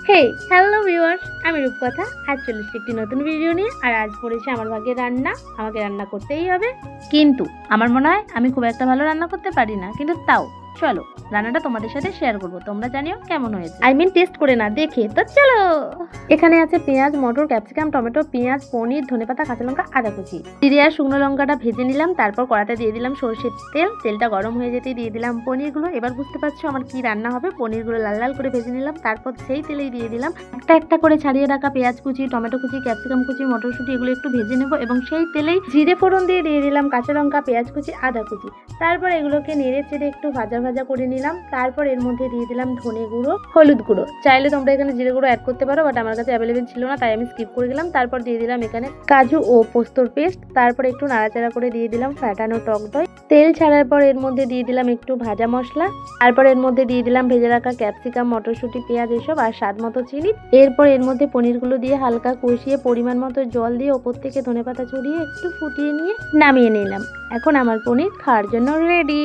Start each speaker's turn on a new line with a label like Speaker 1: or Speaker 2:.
Speaker 1: হে hello viewers, আমি রূপকথা। আজ চলে এসেছি একটি নতুন ভিডিও নিয়ে। আর আজ পড়েছে আমার ভাগে রান্না। আমাকে রান্না করতেই হবে, কিন্তু আমার মনে হয় আমি খুব একটা ভালো রান্না করতে পারি না, কিন্তু তাও চলো রান্নাটা তোমাদের সাথে শেয়ার করবো, তোমরা জানিও কেমন হয়েছে। টেস্ট করে না, দেখে তো চলো। এখানে আছে পেঁয়াজ, মটর, ক্যাপসিকাম, টমেটো, পেঁয়াজ, পনির, ধনেপাতা, কাঁচা লঙ্কা, আদা কুচি। জিরে আর শুকনো লঙ্কাটা ভেজে নিলাম, তারপর কড়াতে দিয়ে দিলাম সরষের তেল। তেলটা গরম হয়ে যেতেই দিয়ে দিলাম পনিরগুলো। এবার বুঝতে পারছো আমার কি রান্না হবে। পনিরগুলো লাল লাল করে ভেজে নিলাম, তারপর সেই তেলেই দিয়ে দিলাম একটা একটা করে ছাড়িয়ে রাখা পেঁয়াজ কুচি, টমেটো কুচি, ক্যাপসিকাম কুচি, মটরশুঁটি, এগুলো একটু ভেজে নেব এবং সেই তেলেই জিরে ফোড়ন দিয়ে দিলাম কাঁচা লঙ্কা, পেঁয়াজ কুচি, আদা কুচি। তারপর এগুলোকে নেড়ে চেড়ে একটু ভাজা ভাজা করে নিলাম। তারপর এর মধ্যে দিয়ে দিলাম ধনে গুঁড়ো, হলুদ গুঁড়ো। চাইলে তোমরা এখানে জিরে গুঁড়ো অ্যাড করতে পারো, বাট আমার কাছে অ্যাভেলেবেল ছিল না, তাই আমি স্কিপ করে গেলাম। তারপর দিয়ে দিলাম এখানে কাজু ও পোস্তর পেস্ট। তারপর একটু নাড়াচাড়া করে দিয়ে দিলাম ফ্যাটানো টক দই। তেল ছাড়ার পর এর মধ্যে দিয়ে দিলাম একটু ভাজা মশলা। তারপর এর মধ্যে দিয়ে দিলাম ভেজে রাখা ক্যাপসিকাম, মটরশুঁটি, পেঁয়াজ এসব, আর স্বাদ মতো চিনি। এরপর এর মধ্যে পনিরগুলো দিয়ে হালকা কষিয়ে পরিমাণ মতো জল দিয়ে ওপর থেকে ধনেপাতা ছড়িয়ে একটু ফুটিয়ে নিয়ে নামিয়ে নিলাম। এখন আমার পনির খাওয়ার জন্য রেডি।